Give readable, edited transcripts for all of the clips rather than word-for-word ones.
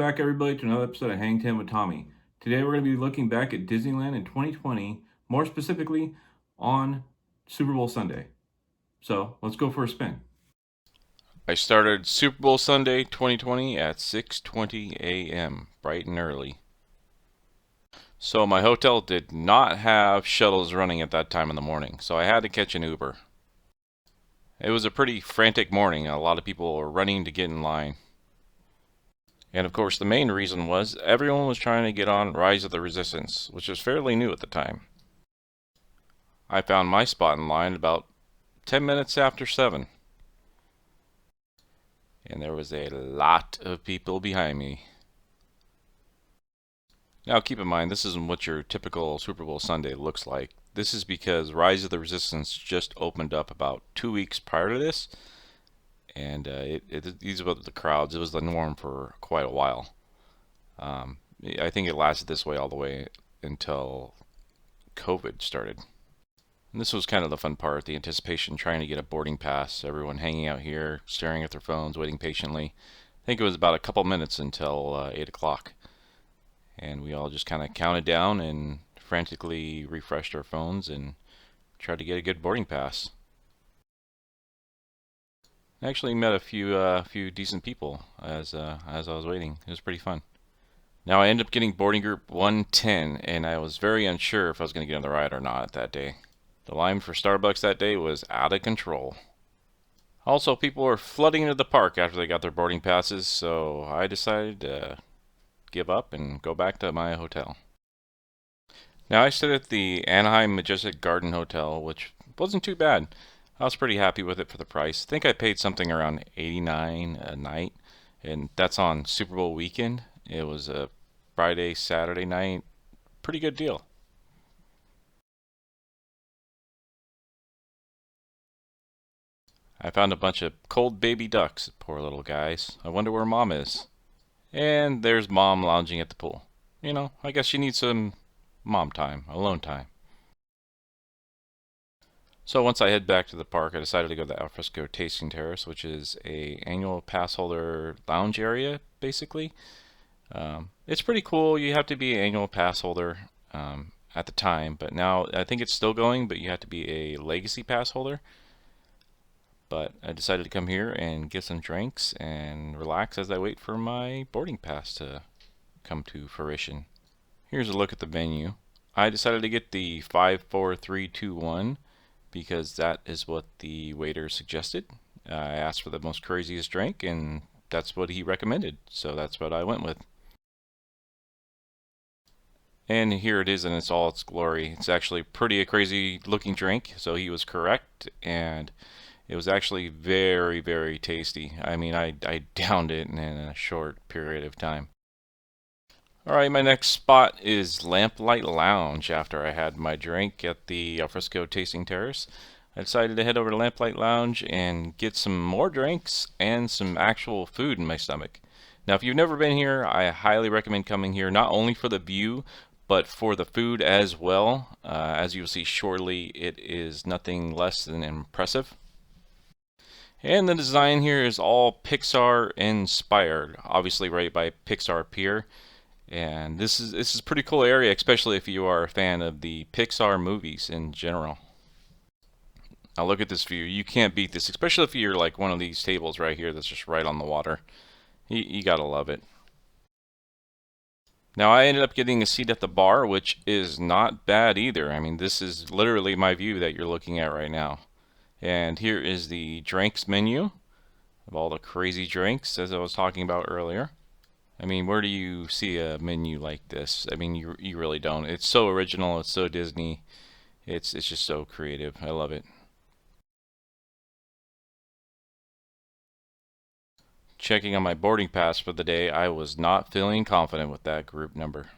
back, everybody, to another episode of Hang 10 with Tommy. Today, we're going to be looking back at Disneyland in 2020, more specifically on Super Bowl Sunday. So, let's go for a spin. I started Super Bowl Sunday 2020 at 6:20 a.m., bright and early. So my hotel did not have shuttles running at that time in the morning, so I had to catch an Uber. It was a pretty frantic morning. A lot of people were running to get in line. And of course, the main reason was everyone was trying to get on Rise of the Resistance, which was fairly new at the time. I found my spot in line about 10 minutes after 7. And there was a lot of people behind me. Now keep in mind, this isn't what your typical Super Bowl Sunday looks like. This is because Rise of the Resistance just opened up about 2 weeks prior to this, and these were the crowds. It was the norm for quite a while. I think it lasted this way all the way until COVID started. And this was kind of the fun part, the anticipation, trying to get a boarding pass, everyone hanging out here, staring at their phones, waiting patiently. I think it was about a couple minutes until 8 o'clock. And we all just kind of counted down and frantically refreshed our phones and tried to get a good boarding pass. I actually met a few decent people as I was waiting. It was pretty fun. Now I ended up getting boarding group 110, and I was very unsure if I was going to get on the ride or not that day. The line for Starbucks that day was out of control. Also, people were flooding into the park after they got their boarding passes, so I decided to give up and go back to my hotel. Now I stayed at the Anaheim Majestic Garden Hotel, which wasn't too bad. I was pretty happy with it for the price. I think I paid something around $89 a night, and that's on Super Bowl weekend. It was a Friday, Saturday night. Pretty good deal. I found a bunch of cold baby ducks, poor little guys. I wonder where Mom is. And there's Mom lounging at the pool. You know, I guess she needs some mom time, alone time. So once I head back to the park, I decided to go to the Alfresco Tasting Terrace, which is a annual pass holder lounge area, basically. It's pretty cool. You have to be an annual pass holder at the time, but now I think it's still going, but you have to be a legacy pass holder. But I decided to come here and get some drinks and relax as I wait for my boarding pass to come to fruition. Here's a look at the menu. I decided to get the 5-4-3-2-1 because that is what the waiter suggested. I asked for the most craziest drink, and that's what he recommended, so that's what I went with. And here it is in all its glory. It's actually pretty a crazy looking drink, so he was correct, and it was actually very, very tasty. I mean, I downed it in a short period of time. Alright, my next spot is Lamplight Lounge. After I had my drink at the Alfresco Tasting Terrace, I decided to head over to Lamplight Lounge and get some more drinks and some actual food in my stomach. Now, if you've never been here, I highly recommend coming here, not only for the view, but for the food as well. As you'll see shortly, it is nothing less than impressive. And the design here is all Pixar inspired, obviously right by Pixar Pier. And this is a pretty cool area, especially if you are a fan of the Pixar movies in general. Now look at this view. You can't beat this, especially if you're like one of these tables right here that's just right on the water. You gotta love it. Now I ended up getting a seat at the bar, which is not bad either. I mean, this is literally my view that you're looking at right now. And here is the drinks menu of all the crazy drinks, as I was talking about earlier. I mean, where do you see a menu like this? I mean, you really don't. It's so original. It's so Disney. It's just so creative. I love it. Checking on my boarding pass for the day, I was not feeling confident with that group number.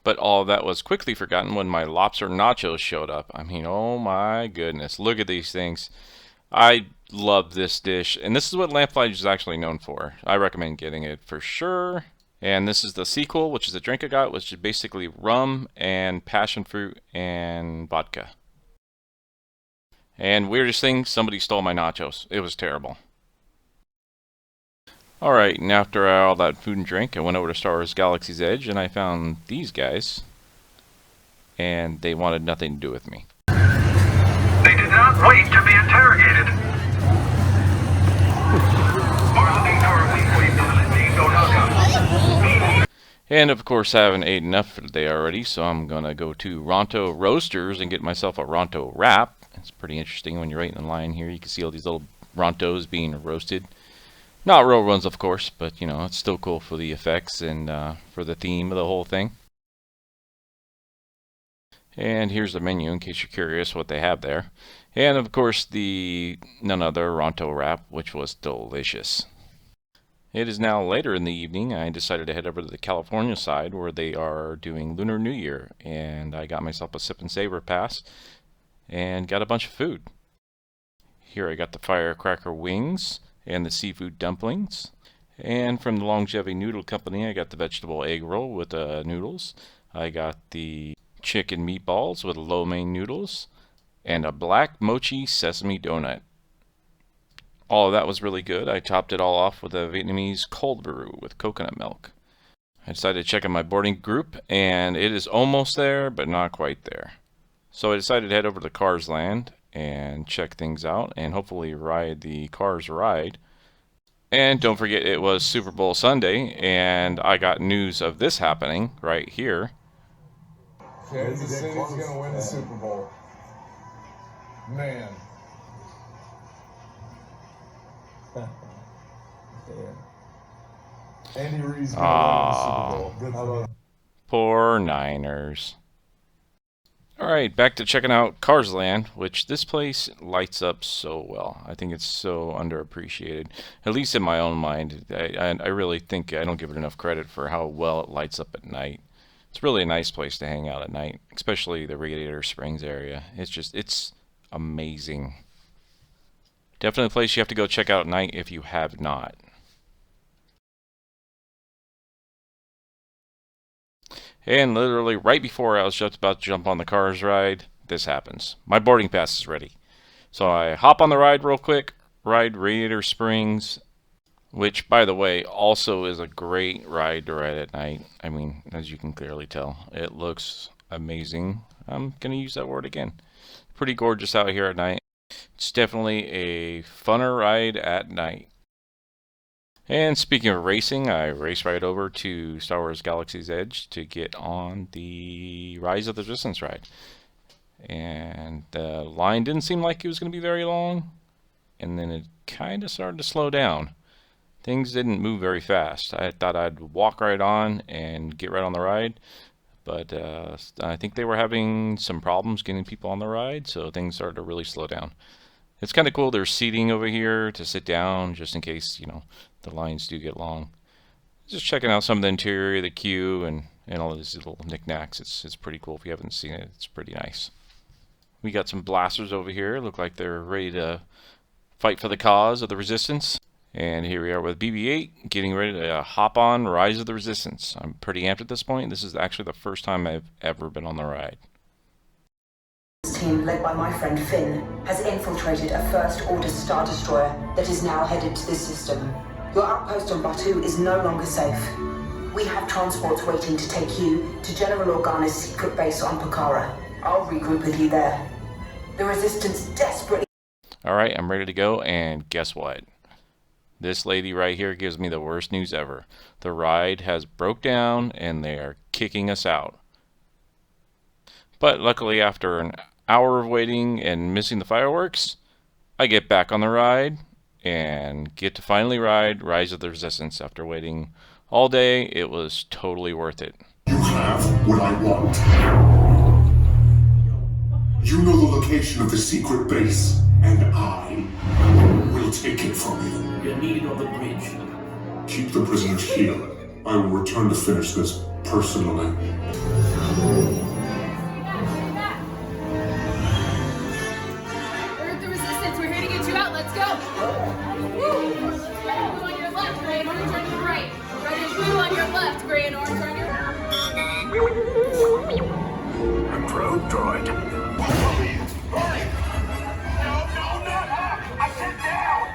But all of that was quickly forgotten when my lobster nachos showed up. I mean, oh my goodness. Look at these things. I love this dish, and this is what Lamplight is actually known for. I recommend getting it for sure. And this is the sequel, which is the drink I got, which is basically rum and passion fruit and vodka. And weirdest thing, somebody stole my nachos. It was terrible. Alright, and after all that food and drink, I went over to Star Wars Galaxy's Edge and I found these guys. And they wanted nothing to do with me. They did not wait to be interrogated. And of course I haven't ate enough for today already, so I'm gonna go to Ronto Roasters and get myself a Ronto wrap. It's pretty interesting when you're right in the line here. You can see all these little Rontos being roasted. Not real ones, of course, but you know, it's still cool for the effects and for the theme of the whole thing. And here's the menu in case you're curious what they have there. And of course the none other Ronto wrap, which was delicious. It is now later in the evening. I decided to head over to the California side where they are doing Lunar New Year, and I got myself a sip and savor pass and got a bunch of food. Here I got the firecracker wings and the seafood dumplings, and from the Longevity Noodle Company I got the vegetable egg roll with noodles. I got the chicken meatballs with lo mein noodles and a black mochi sesame donut. All of that was really good. I topped it all off with a Vietnamese cold brew with coconut milk. I decided to check on my boarding group, and it is almost there, but not quite there. So I decided to head over to Cars Land and check things out, and hopefully ride the Cars ride. And don't forget, it was Super Bowl Sunday, and I got news of this happening right here. Kansas City's going to win the Super Bowl. Man. Andy Reid's going to win the Super Bowl. Poor Niners. Alright, back to checking out Cars Land, which this place lights up so well. I think it's so underappreciated, at least in my own mind. I really think I don't give it enough credit for how well it lights up at night. It's really a nice place to hang out at night, especially the Radiator Springs area. It's amazing. Definitely a place you have to go check out at night if you have not. And literally right before I was just about to jump on the Cars ride, this happens. My boarding pass is ready. So I hop on the ride real quick, ride Radiator Springs, which, by the way, also is a great ride to ride at night. I mean, as you can clearly tell, it looks amazing. I'm going to use that word again. Pretty gorgeous out here at night. It's definitely a funner ride at night. And speaking of racing, I raced right over to Star Wars Galaxy's Edge to get on the Rise of the Resistance ride. And the line didn't seem like it was going to be very long, and then it kind of started to slow down. Things didn't move very fast. I thought I'd walk right on and get right on the ride, but I think they were having some problems getting people on the ride, so things started to really slow down. It's kind of cool. There's seating over here to sit down just in case, you know, the lines do get long. Just checking out some of the interior, the queue, and all these little knickknacks. It's pretty cool. If you haven't seen it, it's pretty nice. We got some blasters over here. Look like they're ready to fight for the cause of the Resistance. And here we are with BB-8 getting ready to hop on Rise of the Resistance. I'm pretty amped at this point. This is actually the first time I've ever been on the ride. Team led by my friend Finn has infiltrated a First Order Star Destroyer that is now headed to this system. Your outpost on Batuu is no longer safe. We have transports waiting to take you to General Organa's secret base on Pokhara. I'll regroup with you there. The Resistance desperately... Alright, I'm ready to go, and guess what? This lady right here gives me the worst news ever. The ride has broke down, and they are kicking us out. But luckily, after an hour of waiting and missing the fireworks, I get back on the ride and get to finally ride Rise of the Resistance after waiting all day. It was totally worth it. You have what I want. You know the location of the secret base, and I will take it from you. You're needed on the bridge. Keep the prisoners here. I will return to finish this personally. We're the Resistance. We're here to get you out. Let's go. Woo! Let's go. Blue on your left, gray and orange on your right. Red and blue on your left, gray and orange on your right. A probe droid. I said down!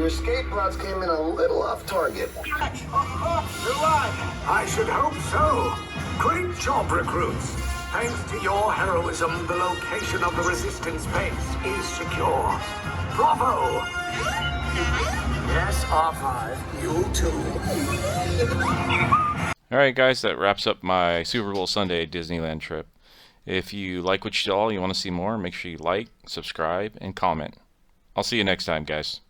escape pods came in a little off target. I should hope so. Great job, recruits. Thanks to your heroism, the location of the resistance base is secure. Bravo! Yes, R5. You too. Alright guys, that wraps up my Super Bowl Sunday Disneyland trip. If you like what you saw, you want to see more, make sure you like, subscribe, and comment. I'll see you next time, guys.